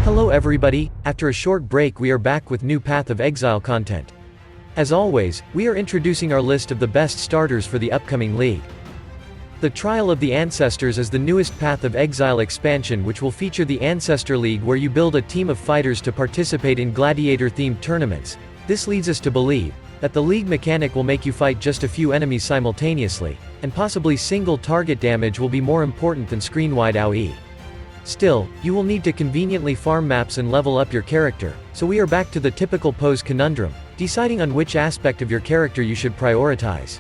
Hello everybody, after a short break we are back with new Path of Exile content. As always, we are introducing our list of the best starters for the upcoming league. The Trial of the Ancestors is the newest Path of Exile expansion which will feature the Ancestor League where you build a team of fighters to participate in gladiator-themed tournaments. This leads us to believe that the league mechanic will make you fight just a few enemies simultaneously, and possibly single target damage will be more important than screen-wide AoE. Still, you will need to conveniently farm maps and level up your character, so we are back to the typical pose conundrum, deciding on which aspect of your character you should prioritize.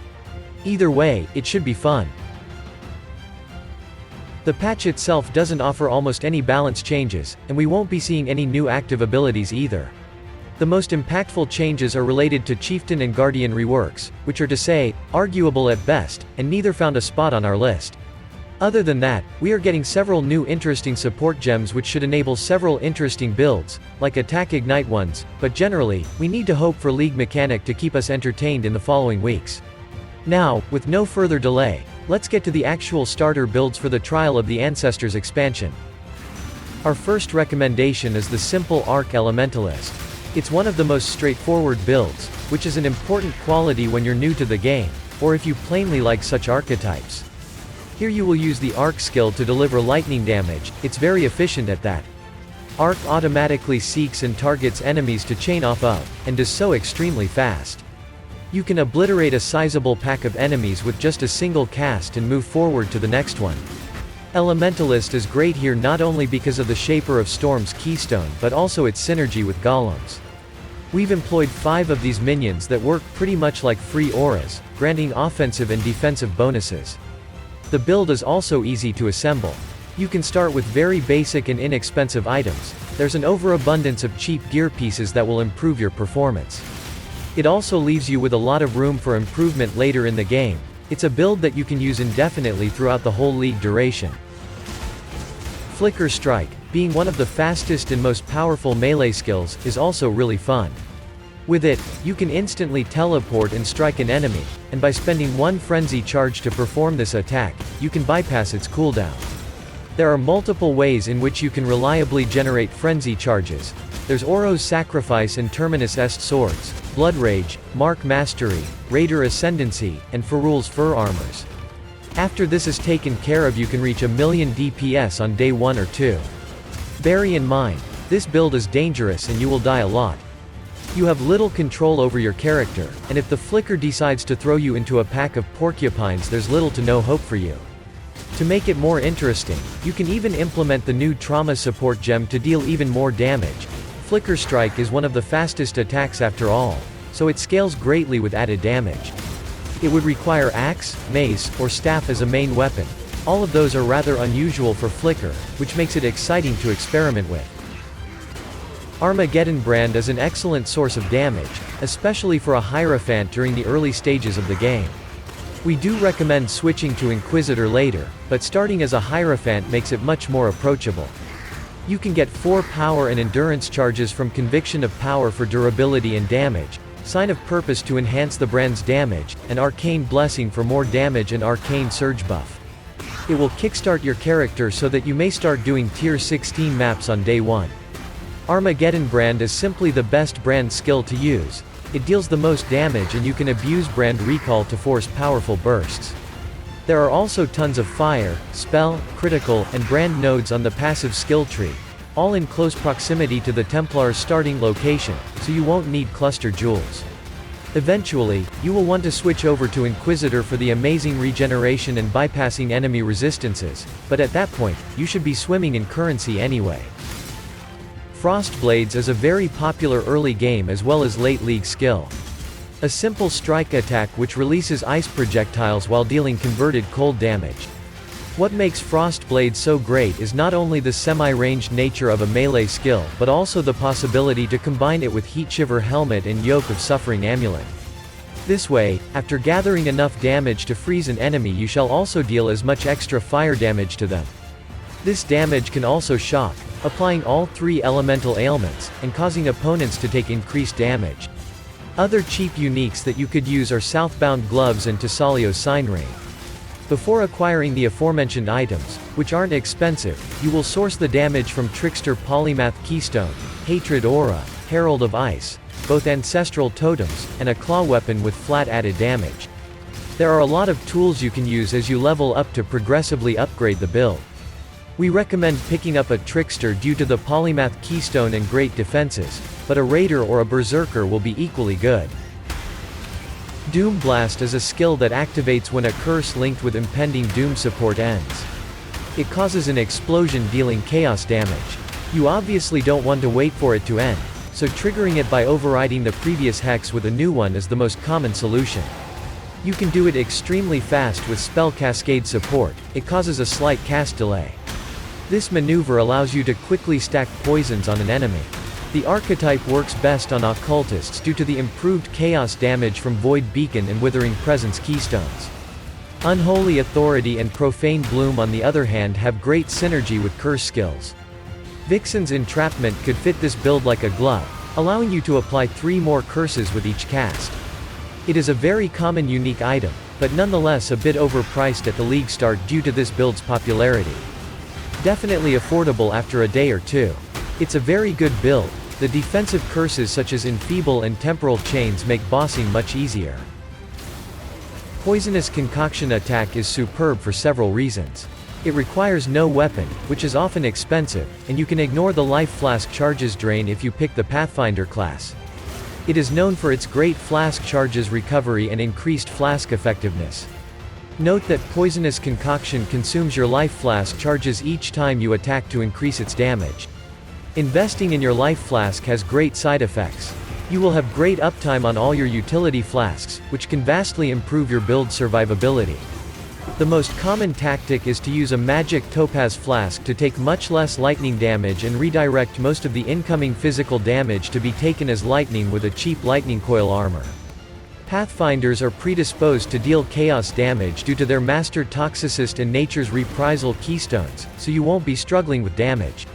Either way, it should be fun. The patch itself doesn't offer almost any balance changes, and we won't be seeing any new active abilities either. The most impactful changes are related to Chieftain and Guardian reworks, which are to say, arguable at best, and neither found a spot on our list. Other than that, we are getting several new interesting support gems which should enable several interesting builds, like attack ignite ones, but generally, we need to hope for league mechanic to keep us entertained in the following weeks. Now, with no further delay, let's get to the actual starter builds for the Trial of the Ancestors expansion. Our first recommendation is the simple Arc Elementalist. It's one of the most straightforward builds, which is an important quality when you're new to the game, or if you plainly like such archetypes. Here you will use the Arc skill to deliver lightning damage, it's very efficient at that. Arc automatically seeks and targets enemies to chain off of, and does so extremely fast. You can obliterate a sizable pack of enemies with just a single cast and move forward to the next one. Elementalist is great here not only because of the Shaper of Storm's keystone but also its synergy with golems. We've employed 5 of these minions that work pretty much like free auras, granting offensive and defensive bonuses. The build is also easy to assemble. You can start with very basic and inexpensive items. There's an overabundance of cheap gear pieces that will improve your performance. It also leaves you with a lot of room for improvement later in the game. It's a build that you can use indefinitely throughout the whole league duration. Flicker Strike, being one of the fastest and most powerful melee skills, is also really fun. With it, you can instantly teleport and strike an enemy, and by spending one frenzy charge to perform this attack, you can bypass its cooldown. There are multiple ways in which you can reliably generate frenzy charges. There's Oro's Sacrifice and Terminus Est Swords, Blood Rage, Mark Mastery, Raider Ascendancy, and Ferul's Fur Armors. After this is taken care of you can reach 1,000,000 DPS on day 1 or 2. Bear in mind, this build is dangerous and you will die a lot. You have little control over your character, and if the flicker decides to throw you into a pack of porcupines there's little to no hope for you. To make it more interesting, you can even implement the new trauma support gem to deal even more damage. Flicker Strike is one of the fastest attacks after all, so it scales greatly with added damage. It would require axe, mace, or staff as a main weapon. All of those are rather unusual for Flicker, which makes it exciting to experiment with. Armageddon brand is an excellent source of damage, especially for a Hierophant during the early stages of the game. We do recommend switching to Inquisitor later, but starting as a Hierophant makes it much more approachable. You can get 4 power and endurance charges from Conviction of Power for durability and damage, Sign of Purpose to enhance the brand's damage, and Arcane Blessing for more damage and Arcane Surge buff. It will kickstart your character so that you may start doing tier 16 maps on day 1. Armageddon brand is simply the best brand skill to use. It deals the most damage and you can abuse brand recall to force powerful bursts. There are also tons of fire, spell, critical, and brand nodes on the passive skill tree, all in close proximity to the Templar's starting location, so you won't need cluster jewels. Eventually, you will want to switch over to Inquisitor for the amazing regeneration and bypassing enemy resistances, but at that point, you should be swimming in currency anyway. Frostblades is a very popular early game as well as late league skill. A simple strike attack which releases ice projectiles while dealing converted cold damage. What makes Frostblade so great is not only the semi-ranged nature of a melee skill but also the possibility to combine it with Heat Shiver Helmet and Yoke of Suffering Amulet. This way, after gathering enough damage to freeze an enemy you shall also deal as much extra fire damage to them. This damage can also shock, applying all 3 elemental ailments, and causing opponents to take increased damage. Other cheap uniques that you could use are Southbound Gloves and Tassalio's Sign Ring. Before acquiring the aforementioned items, which aren't expensive, you will source the damage from Trickster Polymath Keystone, Hatred Aura, Herald of Ice, both ancestral totems, and a claw weapon with flat added damage. There are a lot of tools you can use as you level up to progressively upgrade the build. We recommend picking up a Trickster due to the Polymath Keystone and great defenses, but a Raider or a Berserker will be equally good. Doom Blast is a skill that activates when a curse linked with impending Doom support ends. It causes an explosion dealing chaos damage. You obviously don't want to wait for it to end, so triggering it by overriding the previous hex with a new one is the most common solution. You can do it extremely fast with Spell Cascade support. It causes a slight cast delay. This maneuver allows you to quickly stack poisons on an enemy. The archetype works best on Occultists due to the improved chaos damage from Void Beacon and Withering Presence keystones. Unholy Authority and Profane Bloom on the other hand have great synergy with curse skills. Vixen's Entrapment could fit this build like a glove, allowing you to apply 3 more curses with each cast. It is a very common unique item, but nonetheless a bit overpriced at the league start due to this build's popularity. Definitely affordable after a day or two. It's a very good build. The defensive curses such as Enfeeble and Temporal Chains make bossing much easier. Poisonous Concoction attack is superb for several reasons. It requires no weapon, which is often expensive, and you can ignore the life flask charges drain if you pick the Pathfinder class. It is known for its great flask charges recovery and increased flask effectiveness. Note that Poisonous Concoction consumes your life flask charges each time you attack to increase its damage. Investing in your life flask has great side effects. You will have great uptime on all your utility flasks, which can vastly improve your build survivability. The most common tactic is to use a magic topaz flask to take much less lightning damage and redirect most of the incoming physical damage to be taken as lightning with a cheap lightning coil armor. Pathfinders are predisposed to deal chaos damage due to their Master Toxicist and Nature's Reprisal keystones, so you won't be struggling with damage.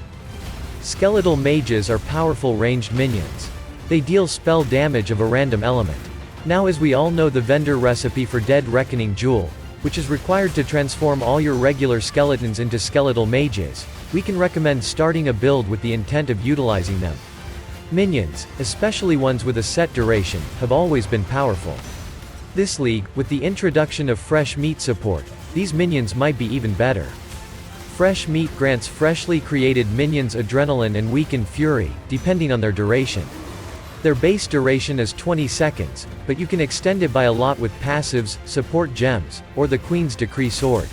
Skeletal mages are powerful ranged minions. They deal spell damage of a random element. Now, as we all know the vendor recipe for Dead Reckoning Jewel, which is required to transform all your regular skeletons into skeletal mages, we can recommend starting a build with the intent of utilizing them. Minions, especially ones with a set duration, have always been powerful. This league, with the introduction of fresh meat support, these minions might be even better. Fresh meat grants freshly created minions adrenaline and weakened fury, depending on their duration. Their base duration is 20 seconds, but you can extend it by a lot with passives, support gems, or the Queen's Decree sword.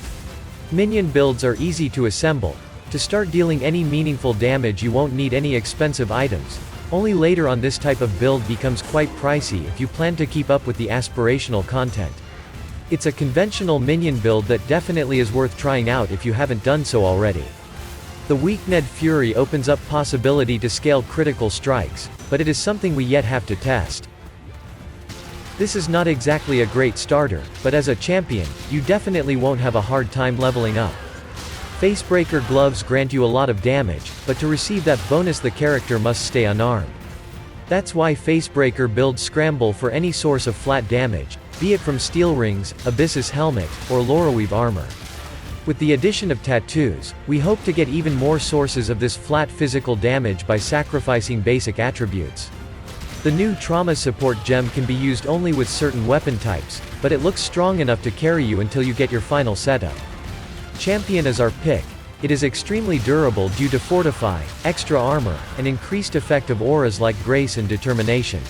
Minion builds are easy to assemble. To start dealing any meaningful damage you won't need any expensive items. Only later on this type of build becomes quite pricey if you plan to keep up with the aspirational content. It's a conventional minion build that definitely is worth trying out if you haven't done so already. The Weakned Fury opens up possibility to scale critical strikes, but it is something we yet have to test. This is not exactly a great starter, but as a champion, you definitely won't have a hard time leveling up. Facebreaker gloves grant you a lot of damage, but to receive that bonus the character must stay unarmed. That's why Facebreaker builds scramble for any source of flat damage, be it from steel rings, Abyssus helmet, or Lauraweave armor. With the addition of tattoos, we hope to get even more sources of this flat physical damage by sacrificing basic attributes. The new trauma support gem can be used only with certain weapon types, but it looks strong enough to carry you until you get your final setup. Champion is our pick. It is extremely durable due to Fortify, extra armor, and increased effect of auras like Grace and Determination.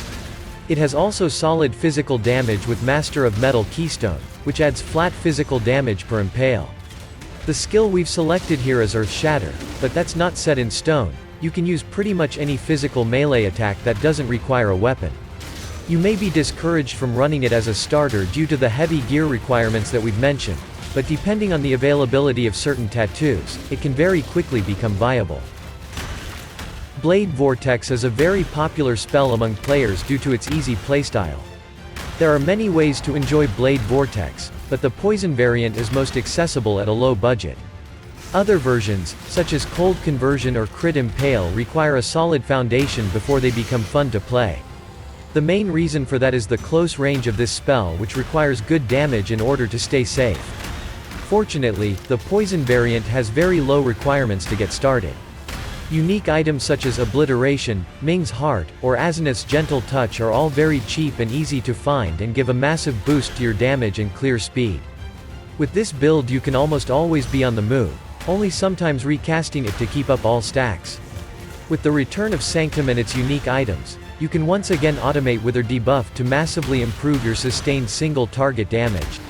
It has also solid physical damage with Master of Metal Keystone, which adds flat physical damage per impale. The skill we've selected here is Earth Shatter, but that's not set in stone. You can use pretty much any physical melee attack that doesn't require a weapon. You may be discouraged from running it as a starter due to the heavy gear requirements that we've mentioned, but depending on the availability of certain tattoos, it can very quickly become viable. Blade Vortex is a very popular spell among players due to its easy playstyle. There are many ways to enjoy Blade Vortex, but the poison variant is most accessible at a low budget. Other versions, such as Cold Conversion or Crit Impale, require a solid foundation before they become fun to play. The main reason for that is the close range of this spell, which requires good damage in order to stay safe. Unfortunately, the poison variant has very low requirements to get started. Unique items such as Obliteration, Ming's Heart, or Azimuth's Gentle Touch are all very cheap and easy to find and give a massive boost to your damage and clear speed. With this build you can almost always be on the move, only sometimes recasting it to keep up all stacks. With the return of Sanctum and its unique items, you can once again automate Wither debuff to massively improve your sustained single target damage.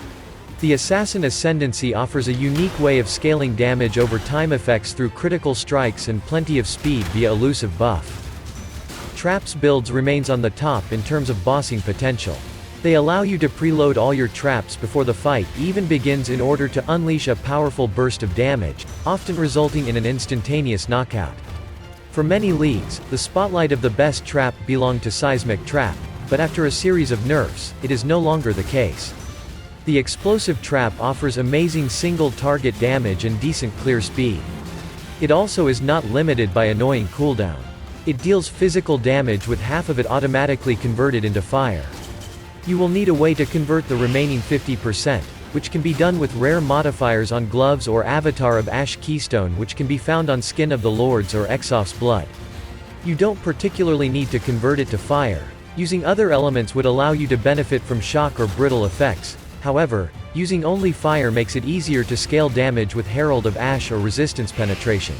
The Assassin Ascendancy offers a unique way of scaling damage over time effects through critical strikes and plenty of speed via elusive buff. Traps builds remains on the top in terms of bossing potential. They allow you to preload all your traps before the fight even begins in order to unleash a powerful burst of damage, often resulting in an instantaneous knockout. For many leagues, the spotlight of the best trap belonged to Seismic Trap, but after a series of nerfs, it is no longer the case. The Explosive Trap offers amazing single-target damage and decent clear speed. It also is not limited by annoying cooldown. It deals physical damage with half of it automatically converted into fire. You will need a way to convert the remaining 50%, which can be done with rare modifiers on gloves or Avatar of Ash Keystone, which can be found on Skin of the Lords or Exhaust's Blood. You don't particularly need to convert it to fire. Using other elements would allow you to benefit from shock or brittle effects. However, using only fire makes it easier to scale damage with Herald of Ash or resistance penetration.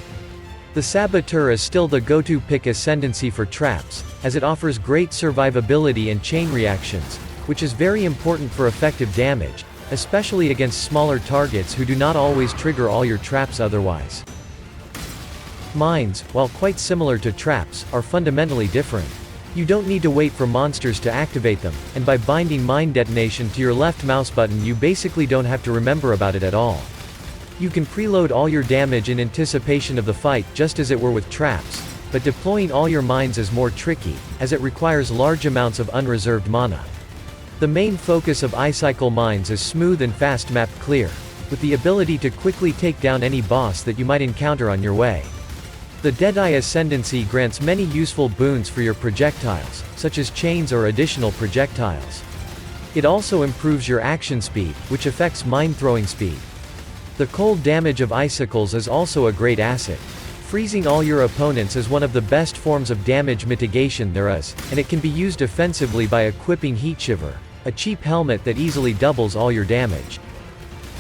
The Saboteur is still the go-to pick ascendancy for traps, as it offers great survivability and chain reactions, which is very important for effective damage, especially against smaller targets who do not always trigger all your traps otherwise. Mines, while quite similar to traps, are fundamentally different. You don't need to wait for monsters to activate them, and by binding mine detonation to your left mouse button you basically don't have to remember about it at all. You can preload all your damage in anticipation of the fight just as it were with traps, but deploying all your mines is more tricky, as it requires large amounts of unreserved mana. The main focus of Icicle mines is smooth and fast map clear, with the ability to quickly take down any boss that you might encounter on your way. The Deadeye Ascendancy grants many useful boons for your projectiles, such as chains or additional projectiles. It also improves your action speed, which affects mine throwing speed. The cold damage of Icicles is also a great asset. Freezing all your opponents is one of the best forms of damage mitigation there is, and it can be used offensively by equipping Heat Shiver, a cheap helmet that easily doubles all your damage.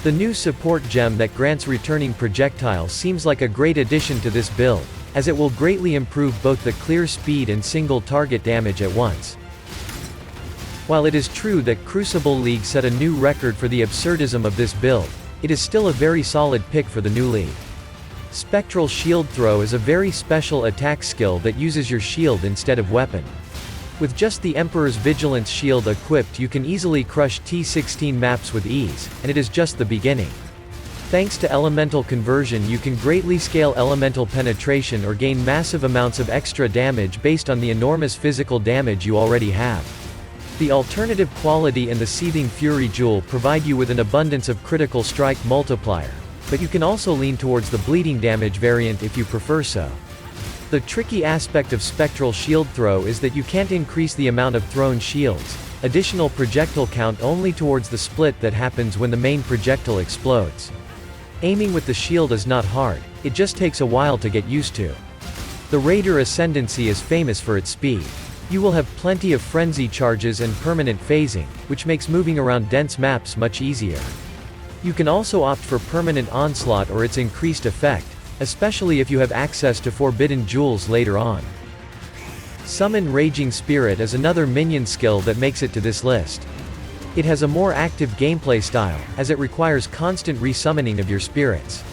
The new support gem that grants returning projectiles seems like a great addition to this build, as it will greatly improve both the clear speed and single target damage at once. While it is true that Crucible League set a new record for the absurdism of this build, it is still a very solid pick for the new league. Spectral Shield Throw is a very special attack skill that uses your shield instead of weapon. With just the Emperor's Vigilance shield equipped you can easily crush T16 maps with ease, and it is just the beginning. Thanks to elemental conversion you can greatly scale elemental penetration or gain massive amounts of extra damage based on the enormous physical damage you already have. The alternative quality and the Seething Fury Jewel provide you with an abundance of critical strike multiplier, but you can also lean towards the bleeding damage variant if you prefer so. The tricky aspect of Spectral Shield Throw is that you can't increase the amount of thrown shields, additional projectile count only towards the split that happens when the main projectile explodes. Aiming with the shield is not hard, it just takes a while to get used to. The Raider Ascendancy is famous for its speed. You will have plenty of frenzy charges and permanent phasing, which makes moving around dense maps much easier. You can also opt for permanent onslaught or its increased effect, especially if you have access to forbidden jewels later on. Summon Raging Spirit is another minion skill that makes it to this list. It has a more active gameplay style, as it requires constant resummoning of your spirits.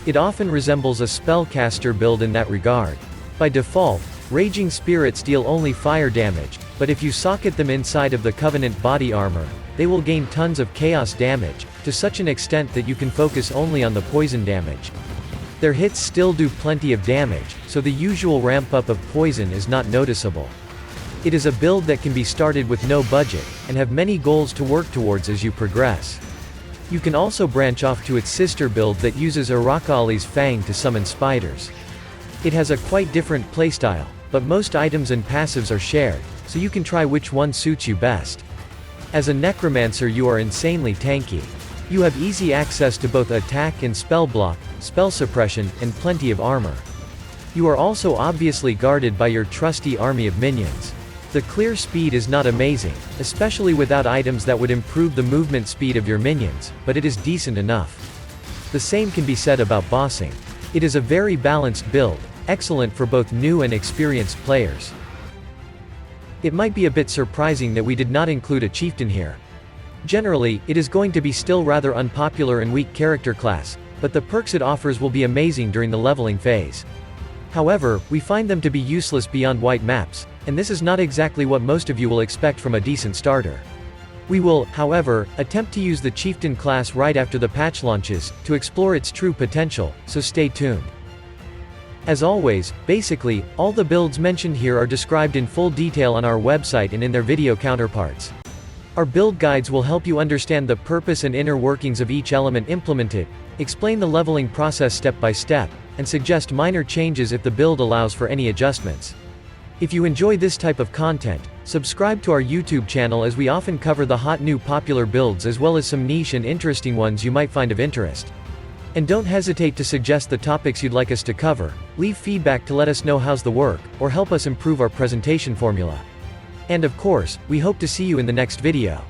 It often resembles a spellcaster build in that regard. By default, Raging Spirits deal only fire damage, but if you socket them inside of the Covenant body armor, they will gain tons of chaos damage, to such an extent that you can focus only on the poison damage. Their hits still do plenty of damage, so the usual ramp-up of poison is not noticeable. It is a build that can be started with no budget, and have many goals to work towards as you progress. You can also branch off to its sister build that uses Arakali's Fang to summon spiders. It has a quite different playstyle, but most items and passives are shared, so you can try which one suits you best. As a Necromancer you are insanely tanky. You have easy access to both attack and spell block, spell suppression, and plenty of armor. You are also obviously guarded by your trusty army of minions. The clear speed is not amazing, especially without items that would improve the movement speed of your minions, but it is decent enough. The same can be said about bossing. It is a very balanced build, excellent for both new and experienced players. It might be a bit surprising that we did not include a chieftain here. Generally, it is going to be still rather unpopular and weak character class, but the perks it offers will be amazing during the leveling phase. However, we find them to be useless beyond white maps, and this is not exactly what most of you will expect from a decent starter. We will, however, attempt to use the chieftain class right after the patch launches, to explore its true potential, so stay tuned. As always, basically, all the builds mentioned here are described in full detail on our website and in their video counterparts. Our build guides will help you understand the purpose and inner workings of each element implemented, explain the leveling process step by step, and suggest minor changes if the build allows for any adjustments. If you enjoy this type of content, subscribe to our YouTube channel as we often cover the hot new popular builds as well as some niche and interesting ones you might find of interest. And don't hesitate to suggest the topics you'd like us to cover, leave feedback to let us know how's the work, or help us improve our presentation formula. And of course, we hope to see you in the next video.